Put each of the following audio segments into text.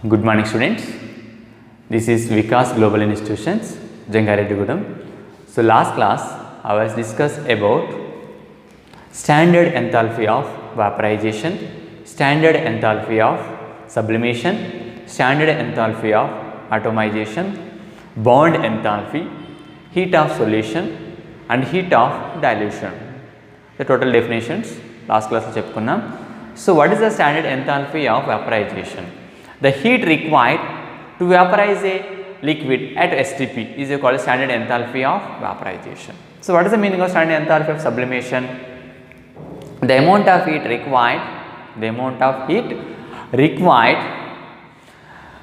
Good morning students, this is Vikas Global Institutions, Jangareddy. So last class I was discussed about standard enthalpy of vaporization, standard enthalpy of sublimation, standard enthalpy of atomization, bond enthalpy, heat of solution and heat of dilution. The total definitions last class lo cheppukunnam. So what is the standard enthalpy of vaporization? The heat required to vaporize a liquid at STP is called standard enthalpy of vaporization. So what is the meaning of standard enthalpy of sublimation? The amount of heat required,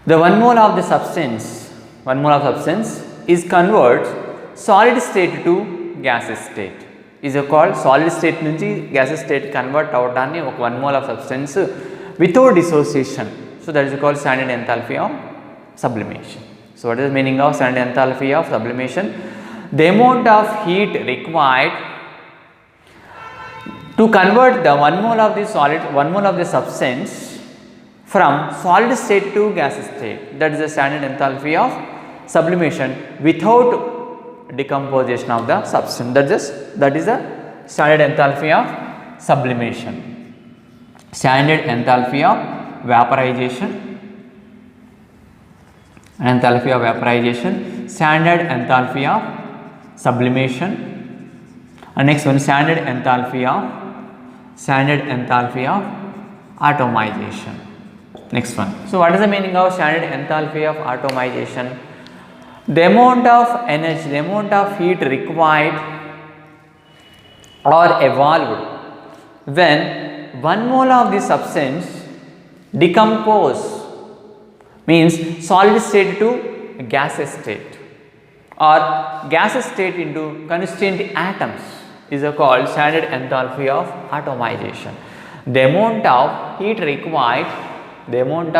the 1 mole of the substance, 1 mole of substance is converts solid state to gaseous state. Is called solid state nunchi gaseous state convert avadani oka 1 mole of substance without dissociation. So that is called standard enthalpy of sublimation. So what is the meaning of standard enthalpy of sublimation? The amount of heat required to convert the 1 mole of the solid, 1 mole of the substance from solid state to gaseous state. That is the standard enthalpy of sublimation without decomposition of the substance. That is the standard enthalpy of sublimation. Standard enthalpy of vaporization, enthalpy of vaporization, standard enthalpy of sublimation, and next one standard enthalpy of atomization. Next one. So what is the meaning of standard enthalpy of atomization? The amount of energy, the amount of heat required or evolved when 1 mole of the substance decompose, means solid state to gaseous state or gaseous state into constituent atoms is called standard enthalpy of atomization. The amount of heat required, the 1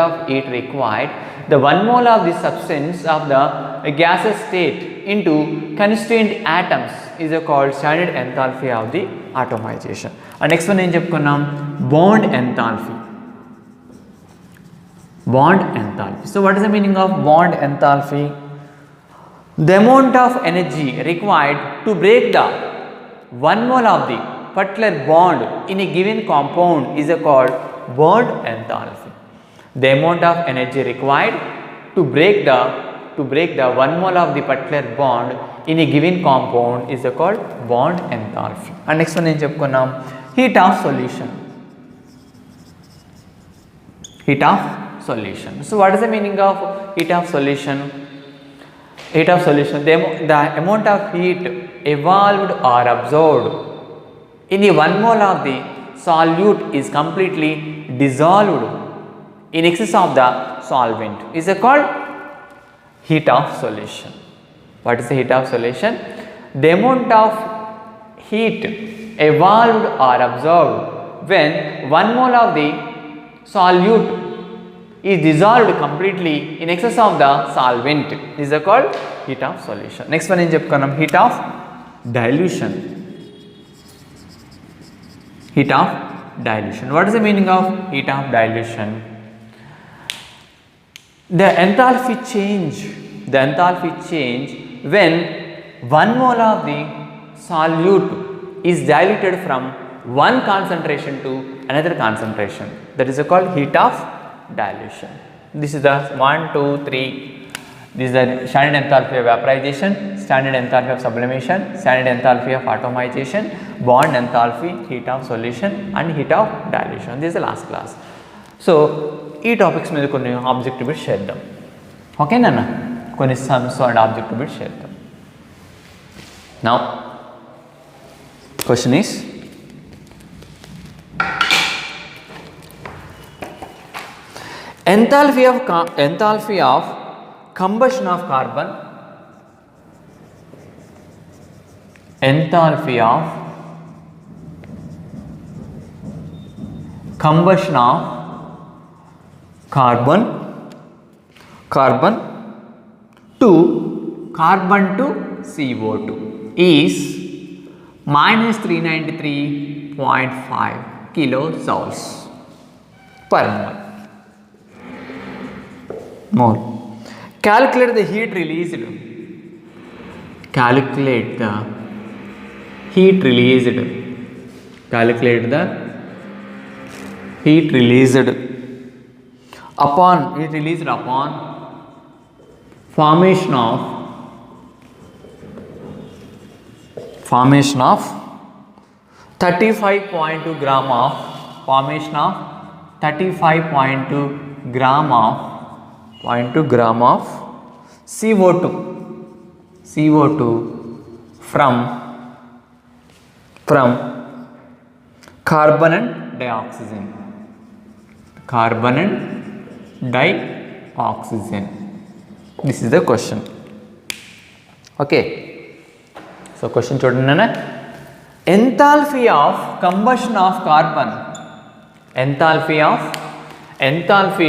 mole of the substance of the gaseous state into constituent atoms is called standard enthalpy of the atomization. And next one em cheptukunnam, bond enthalpy. Bond enthalpy. So what is the meaning of bond enthalpy? The amount of energy required to break the 1 mole of the particular bond in a given compound is called bond enthalpy. The amount of energy required to break the 1 mole of the particular bond in a given compound is called bond enthalpy. And next one em cheptukunnam, heat of solution. Heat of solution. So what is the meaning of heat of solution? Heat of solution, the amount of heat evolved or absorbed in the 1 mole of the solute is completely dissolved in excess of the solvent is called heat of solution. What is the heat of solution? The amount of heat evolved or absorbed when 1 mole of the solute is dissolved completely in excess of the solvent is called heat of solution. Next one em cheptukunnam, heat of dilution. Heat of dilution. What is the meaning of heat of dilution? The enthalpy change when 1 mole of the solute is diluted from one concentration to another concentration. That is called heat of dilution. This is the 1, 2, 3. This is the standard enthalpy of vaporization, standard enthalpy of sublimation, standard enthalpy of atomization, bond enthalpy, heat of solution and heat of dilution. This is the last class. So ఈ topics మీద కొన్ని objective bits చేద్దాం. ఓకేనా? కొన్ని sums and objective bits చేద్దాం. Now question is, enthalpy of combustion of carbon, enthalpy of combustion of carbon to CO2 is minus 393.5 kilojoules per mole. mole. Calculate the heat released. Calculate the heat released. Calculate the heat released upon formation of 35.2 gram of formation of 35.2 gram of CO2 from carbon and dioxygen. This is the question. Okay, so question chudandana, enthalpy of combustion of carbon, enthalpy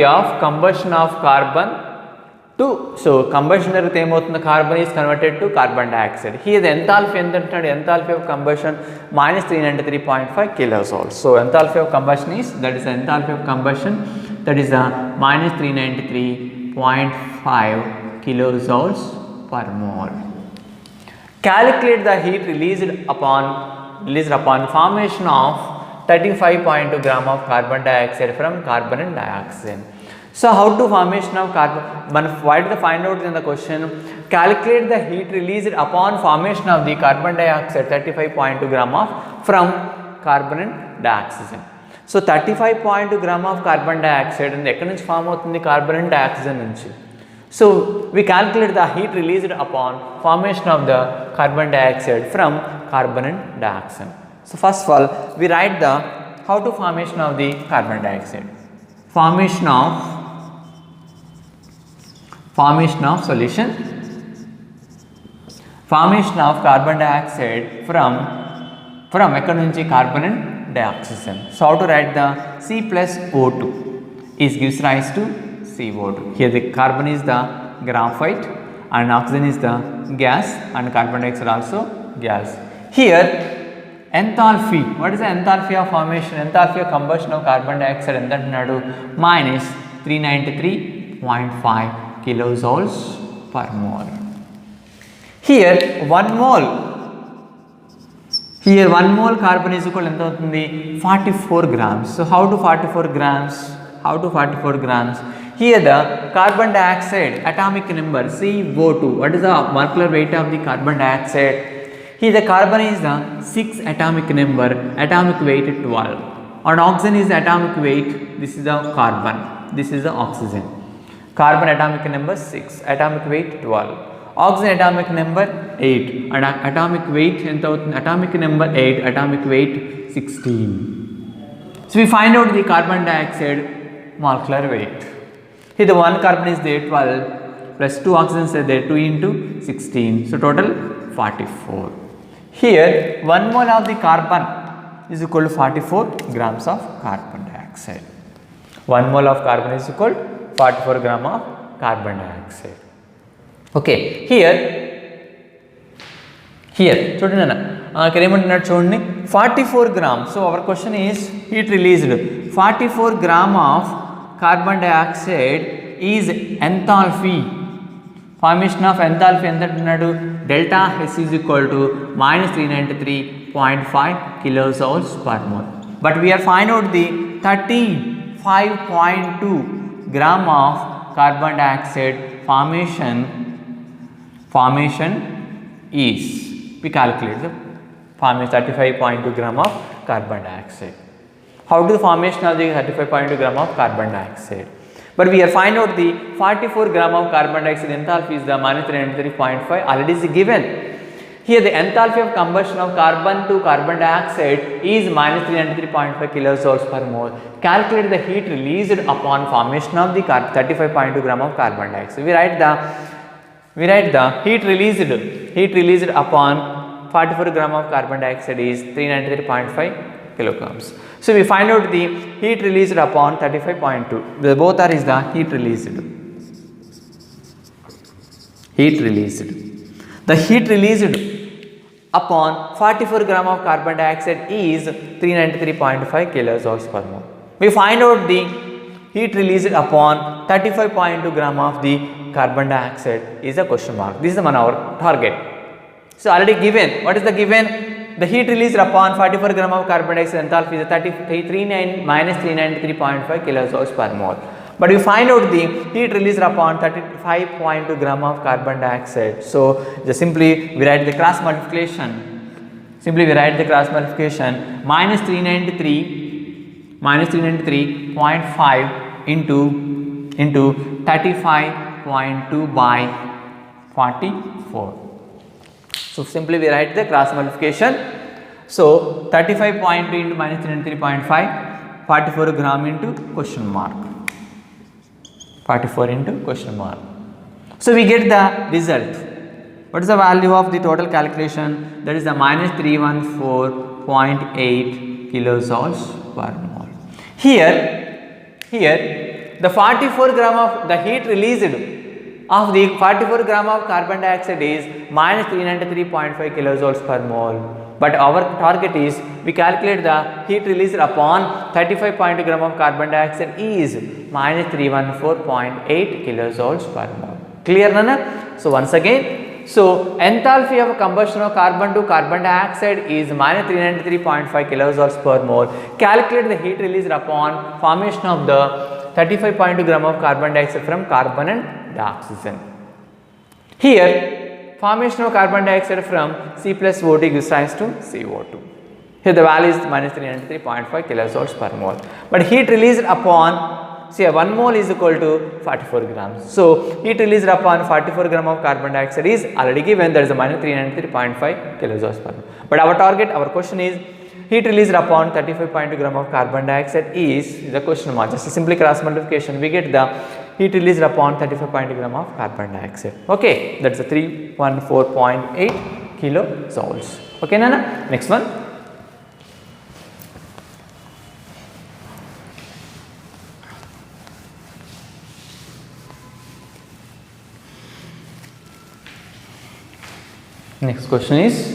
of combustion of carbon to, so combustion jarigithe em avutunda, carbon is converted to carbon dioxide. Here the enthalpy entantadu, enthalpy of combustion minus 393.5 kilojoules. So enthalpy of combustion is, that is the enthalpy of combustion, that is minus 393.5 kilojoules per mole. Calculate the heat released upon formation of 35.2 gram of carbon dioxide from carbon and dioxide. So how to formation of carbon, why did they find out in the question? Calculate the heat released upon formation of the carbon dioxide 35.2 gram of from carbon and dioxide. So 35.2 gram of carbon dioxide and ekkadi nunchi form avutundi, carbon and dioxide nunchi. So we calculate the heat released upon formation of the carbon dioxide from carbon and dioxide. So first of all, we write the how to formation of the carbon dioxide. Formation of solution. Formation of carbon dioxide from ekkadi nunchi, carbon and dioxide. So how to write the C plus O2 is gives rise to CO2. Here the carbon is the graphite and oxygen is the gas and carbon dioxide also gas. Here enthalpy, what is the enthalpy of formation, enthalpy of combustion of carbon dioxide enta antunnadu, minus 393.5 kilojoules per mole. Here 1 mole carbon is equal enta avutundi, 44 grams. So how to 44 grams? Here the carbon dioxide atomic number CO2, what is the molecular weight of the carbon dioxide? Here the carbon is the 6 atomic number, atomic weight 12, and oxygen is the atomic weight, this is the carbon, this is the oxygen. Carbon atomic number 6, atomic weight 12, oxygen atomic number 8 and atomic weight enta avutundi, atomic number 8, atomic weight 16. So we find out the carbon dioxide molecular weight. Here the one carbon is there 12 plus 2 oxygens are there 2 into 16, so total 44. Here 1 mole of the carbon is equal to 44 grams of carbon dioxide. 1 mole of carbon is equal to 44 gram of carbon dioxide. Okay, here చూడండి అన్న, ఇక్కడ ఏమంటున్నాడు చూడండి, 44 grams. So our question is heat released 44 gram of carbon dioxide is enthalpy. Formation of enthalpy ఎంత అంటున్నాడు, delta H is equal to minus 393.5 kilojoules per mole. But we are find out the 35.2 gram of carbon dioxide formation is, we calculate the formation 35.2 gram of carbon dioxide. How to the formation of the 35.2 gram of carbon dioxide? But we are find out the 44 gram of carbon dioxide enthalpy is the minus 393.5, already is given. Here the enthalpy of combustion of carbon to carbon dioxide is minus 393.5 kilojoules per mole. Calculate the heat released upon formation of the 35.2 gram of carbon dioxide. We write the heat released upon 44 gram of carbon dioxide is 393.5 kilograms. So we find out the heat released upon 35.2. The both are is the heat released. The heat released upon 44 gram of carbon dioxide is 393.5 kilojoules per mole. We find out the heat released upon 35.2 gram of the carbon dioxide is a question mark. This is our target. So already given, what is the given? The heat released upon 44 gram of carbon dioxide enthalpy is 393.5 kilojoules per mole. But we find out the heat released upon 35.2 gram of carbon dioxide. So just simply we write the cross multiplication. Minus 393.5 into 35.2 by 44. So simply we write the cross multiplication. So 35.2 into minus 393.5, 44 gram into question mark. 44 into question mark. So we get the result. What is the value of the total calculation? That is the minus 314.8 kilojoules per mole. Here the 44 gram of the heat released of the 44 gram of carbon dioxide is minus 393.5 kilojoules per mole. But our target is we calculate the heat released upon 35.2 gram of carbon dioxide is minus 314.8 kilojoules per mole. Clear, Nana? So once again, so enthalpy of combustion of carbon to carbon dioxide is minus 393.5 kilojoules per mole. Calculate the heat released upon formation of the 35.2 gram of carbon dioxide from carbon and oxygen. Here formation of carbon dioxide from C plus O2 gives rise to CO2. Here the value is minus 393.5 kilojoules per mole. But heat released upon, say 1 mole is equal to 44 grams. So heat released upon 44 gram of carbon dioxide is already given, that is a minus 393.5 kilojoules per mole. But our target, our question is heat released upon 35.2 gram of carbon dioxide is the question mark. Just simply cross multiplication, we get the heat released upon 35.2 gram of carbon dioxide. Okay, that's a 314.8 kilojoules. Okay, Nana? Next one. Next question is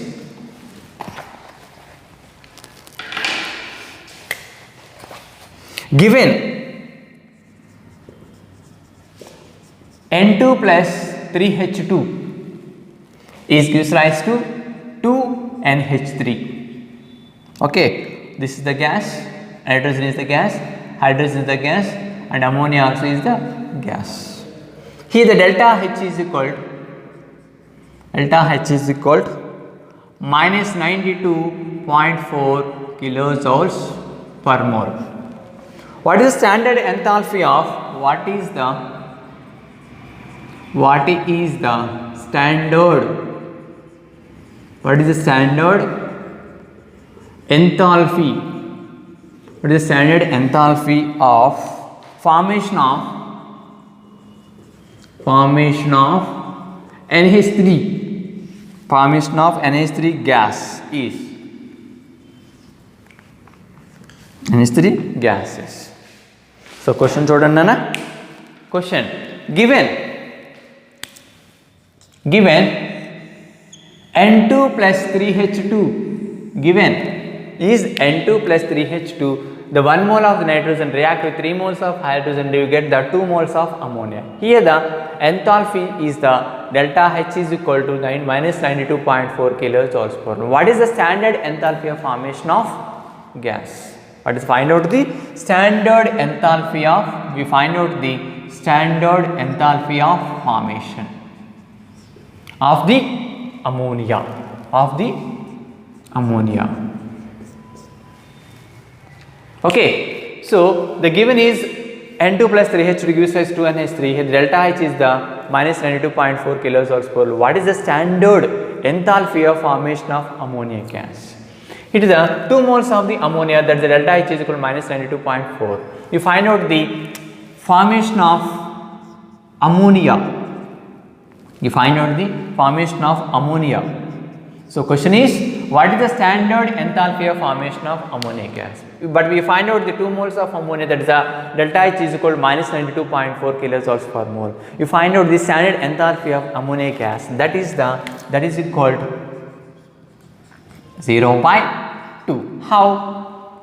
given N2 plus 3H2 is gives rise to 2NH3. Okay, this is the gas, nitrogen is the gas, hydrogen is the gas, and ammonia also is the gas. Here the delta H is equal to minus 92.4 kilojoules per mole. What is the standard enthalpy of what is the standard enthalpy? What is the standard enthalpy of formation of NH3? Formation of NH3 gas is NH3 gases. So question చూడండి అన్న. Question given N2 plus 3H2 given is N2 plus 3H2, the 1 mole of the nitrogen react with 3 moles of hydrogen, you get the 2 moles of ammonia. Here the enthalpy is the delta H is equal to minus 92.4 kilojoules per mole. What is the standard enthalpy of formation of gas? What is find out the standard enthalpy of, we find out the standard enthalpy of formation of the ammonia, Okay, so the given is N2 plus 3H2 gives rise to 2NH3. Here the delta H is the minus 92.4 kilojoules per mole. What is the standard enthalpy of formation of ammonia gas? It is the 2 moles of the ammonia, that is the delta H is equal to minus 92.4. You find out the formation of ammonia. So question is, what is the standard enthalpy of formation of ammonia gas? But we find out the 2 moles of ammonia, that is the delta H is equal to minus 92.4 kilojoules per mole. You find out the standard enthalpy of ammonia gas, that is equal to 0 by 2.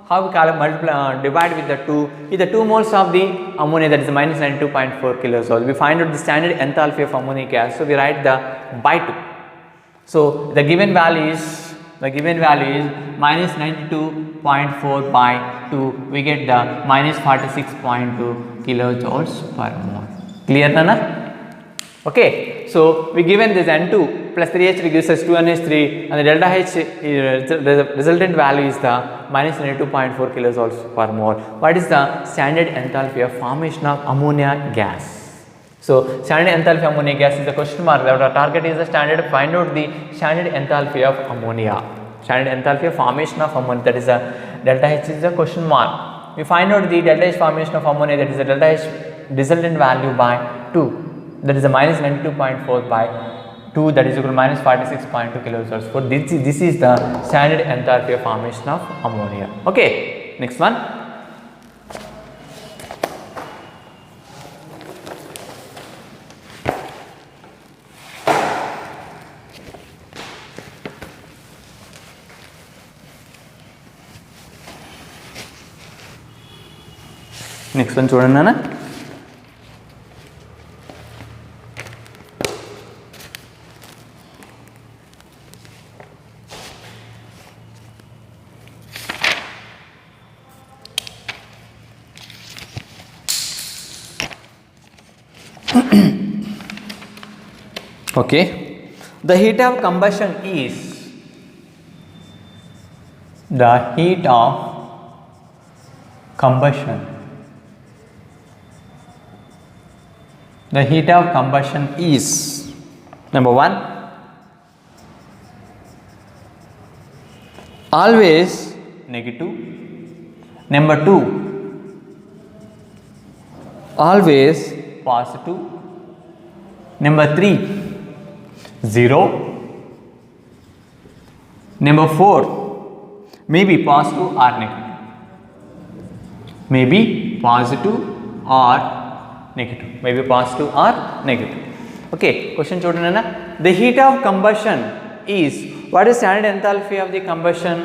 how we multiply, divide with the 2, with the 2 moles of the ammonia, that is minus 92.4 kilojoules. We find out the standard enthalpy of ammonic gas, so we write the by 2. So the given value is minus 92.4 by 2, we get the minus 46.2 kilojoules per mole. Clear Nana? Okay, so we given this N2 plus 3H gives us 2NH3, and the delta H the resultant value is the minus 92.4 kilojoules per mole. What is the standard enthalpy of formation of ammonia gas? So standard enthalpy of ammonia gas is the question mark. Our target is the standard. Find out the standard enthalpy of ammonia. Standard enthalpy of formation of ammonia, that is the delta H is the question mark. We find out the delta H formation of ammonia, that is the delta H resultant value by 2. That is a minus 92.4 by 2, that is equal to minus 46.2 kilojoules. For this is the standard enthalpy of formation of ammonia. Okay, next one. Next one చూడండి నాన్న. Okay, the heat of combustion is the heat of combustion. The heat of combustion is number 1 always negative, number 2 always positive, number 3 0, number 4 maybe positive or negative, maybe positive or negative, maybe positive or negative. Okay, question చూడండి అన్న. The heat of combustion is, what is standard enthalpy of the combustion?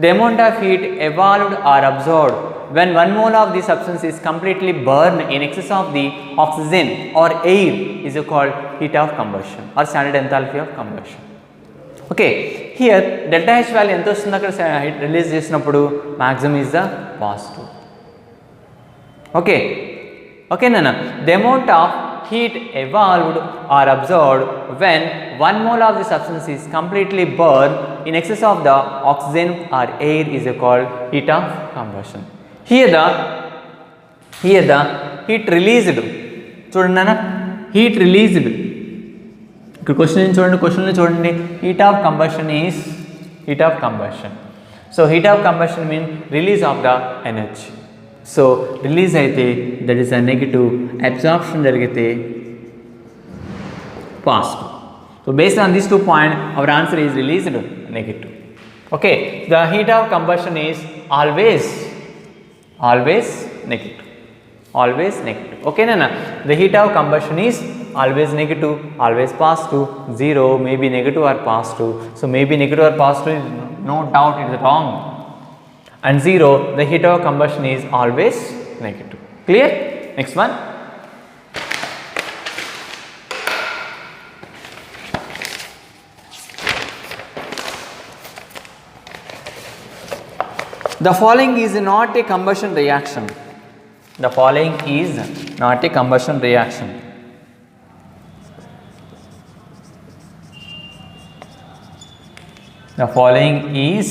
The amount of heat evolved or absorbed when 1 mole of the substance is completely burned in excess of the oxygen or air is called heat of combustion or standard enthalpy of combustion. Okay, here delta H value ఎంత వస్తుంది అక్కడ release చేసినప్పుడు maximum is the positive. Okay nana, the amount of heat evolved or absorbed when 1 mole of the substance is completely burned in excess of the oxygen or air is called heat of combustion. Here the heat released, చూడండి నాన్న, heat released, ఇక్కడ question చూడండి, heat of combustion is heat of combustion. So heat of combustion means release of the energy. So release అయితే that is a negative, absorption జరిగితే positive. So based on these 2 points our answer is released negative. Okay, the heat of combustion is always negative, always negative. Okay nana, the heat of combustion is always negative, always positive, 0 maybe negative or positive. So maybe negative or positive, no doubt it is wrong, and 0 the heat of combustion is always negative. Clear? Next one. The following is not a combustion reaction. The following is not a combustion reaction. The following is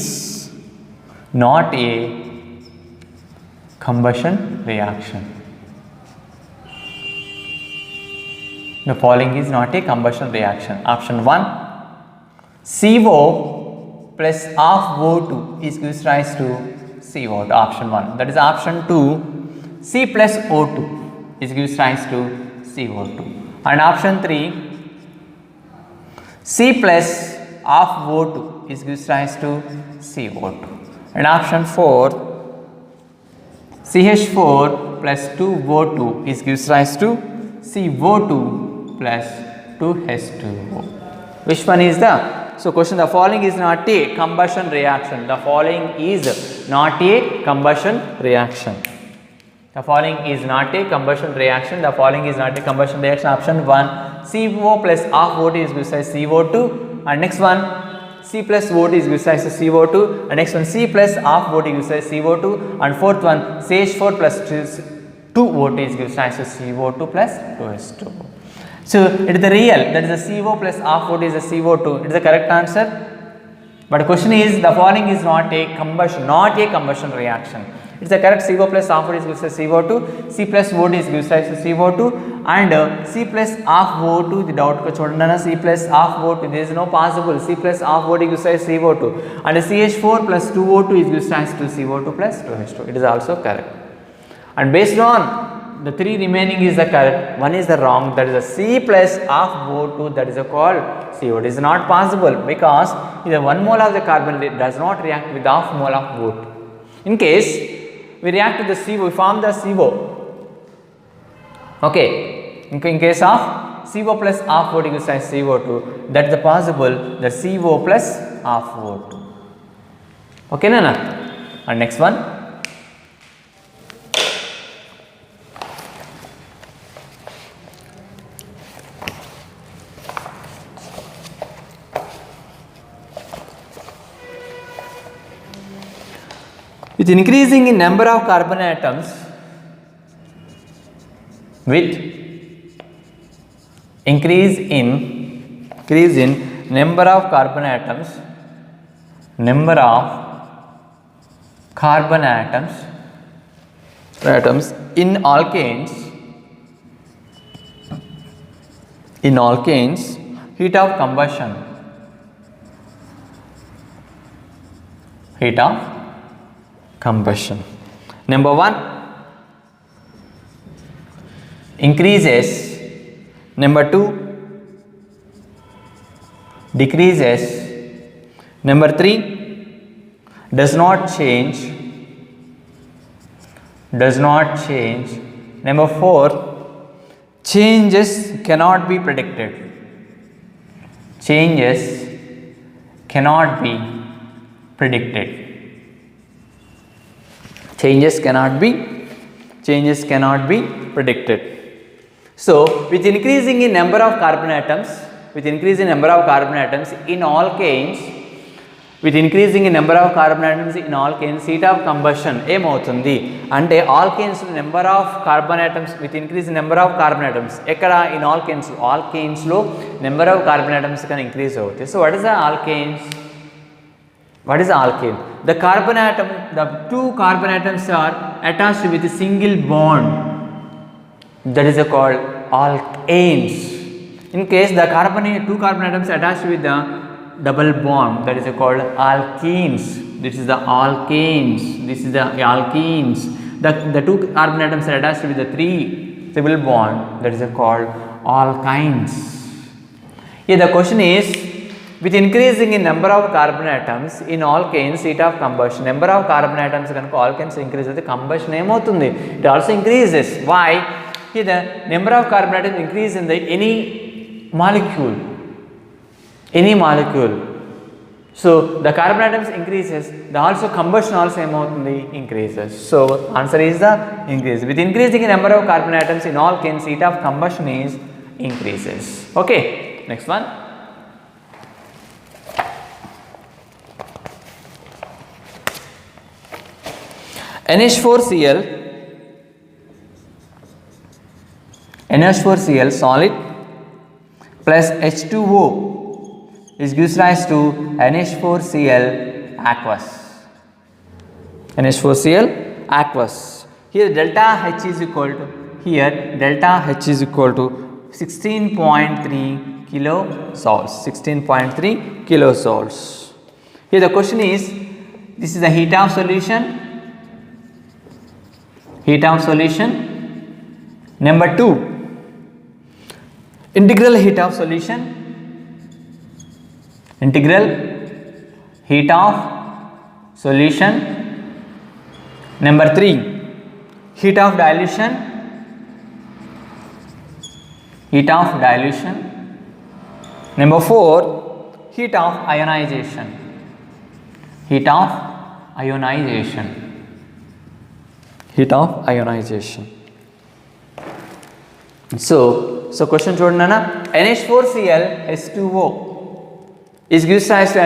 not a combustion reaction. The following is not a combustion reaction. Option 1, CO plus half O2 is gives rise to CO2. Option 1. That is option 2, C plus O2 is gives rise to CO2. And option 3, C plus half O2 is gives rise to CO2. And option 4, CH4 plus 2O2 is gives rise to CO2 plus 2H2O. Which one is the So question, the following is not a combustion reaction. The following is not a combustion reaction. The following is not a combustion reaction. The following is not a combustion reaction. Option 1, CO plus half water is gives as CO2, and next one C plus water is gives as CO2, and next one C plus half water gives as CO2, and fourth one CH4 plus 2 water is gives as CO2 plus 2H2. So it is the real, that is the CO plus half water is the CO2. It is the correct answer. But the question is, the following is not a combustion reaction. It's the correct. CO plus half water is gives as CO2, C plus water is gives as CO2, and C plus half water, the doubt ko chodana, C plus half water, there is no possible, C plus half water gives as CO2, and CH4 plus 2O2 is gives as to CO2 plus 2H2. It is also correct. And based on the three remaining is the correct, one is the wrong, that is a C plus half O2, that is a called CO2. It is not possible because either 1 mole of the carbon does not react with half mole of O2. In case we react with the CO, we form the CO. Okay, in case of CO plus half O2 gives as CO2, that is the possible, the CO plus half O2. Okay, Nana? And next one. With increasing in number of carbon atoms, with increase in number of carbon atoms in alkanes, heat of combustion. Number 1 increases, number 2 decreases, number 3 does not change, number 4 changes cannot be predicted, cannot be predicted. Changes cannot be predicted. So with increasing in number of carbon atoms, in alkanes, heat of combustion ఏమవుతుంది అంటే alkanes number of carbon atoms with increase number of carbon atoms ఎక్కడ in alkanes లో number of carbon atoms కన్నా increase అవుతాయి. So what is the alkanes? What is alkane? The two carbon atoms are attached with a single bond, that is called alkanes. In case the two carbon atoms attached with the double bond, that is called alkenes. This is the alkenes. The two carbon atoms are attached with the three triple bond, that is called alkynes. Here the question is, with increasing in number of carbon atoms in alkanes, heat of combustion, number of carbon atoms kanuka alkanes increase the combustion ఏమవుతుంది? It also increases. Why? Here the number of carbon atoms increase in the any molecule. So the carbon atoms increases, the also combustion also ఏమవుతుంది? Increases. So answer is the increase. With increasing in number of carbon atoms in alkanes, heat of combustion is increases. Okay, next one. NH4Cl solid plus H2O is gives rise to NH4Cl aqueous. Here delta H is equal to 16.3 kilojoules. Here the question is, this is the heat of solution. Number 2, integral heat of solution. Number 3, heat of dilution. Number 4, heat of ionization. Heat of ionization. Heat of ionization. So question చూడండి అన్న, NH4Cl H2O is gives rise to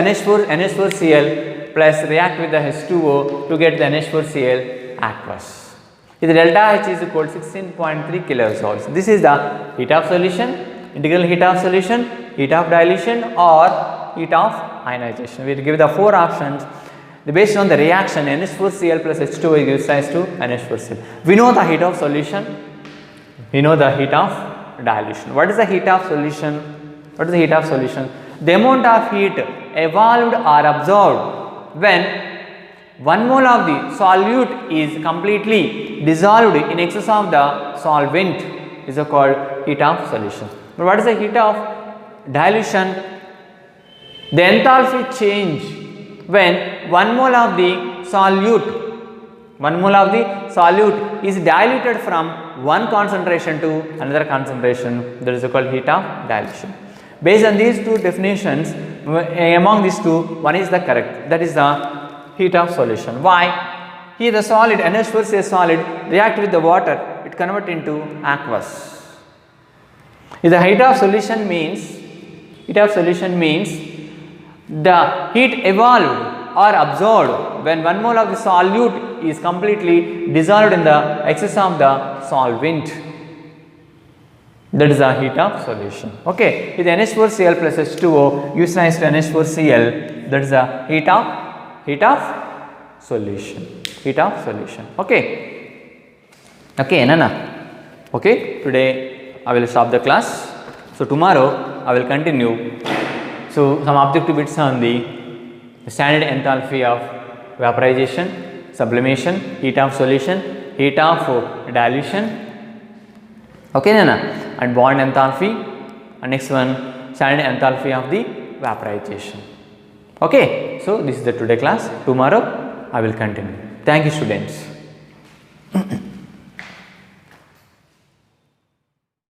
NH4Cl plus react with the H2O to get the NH4Cl aqueous. The delta H is equal to 16.3 kilojoules. This is the heat of solution, integral heat of solution, heat of dilution or heat of ionization. We will give the 4 options. Based on the reaction, NH4Cl plus H2O gives rise to NH4Cl. We know the heat of solution. We know the heat of dilution. What is the heat of solution? What is the heat of solution? The amount of heat evolved or absorbed when 1 mole of the solute is completely dissolved in excess of the solvent is called heat of solution. But what is the heat of dilution? The enthalpy change when 1 mole of the solute is diluted from one concentration to another concentration, that is called heat of dilution. Based on these two definitions, among these two, one is the correct, that is the heat of solution. Why? Here the solid NH4Cl solid react with the water, it convert into aqueous. If the heat of solution means the heat evolved or absorbed when 1 mole of the solute is completely dissolved in the excess of the solvent. That is the heat of solution. Okay, with NH4Cl plus H2O gives rise to NH4Cl, that is the heat of solution. Heat of solution. Okay. Okay, Nana. Okay, today I will stop the class. So tomorrow I will continue. So some objective bits on the standard enthalpy of vaporization, sublimation, heat of solution, heat of dilution. Okay, Nana. And bond enthalpy, and next one standard enthalpy of the vaporization. Okay, so this is the today class. Tomorrow I will continue. Thank you, students.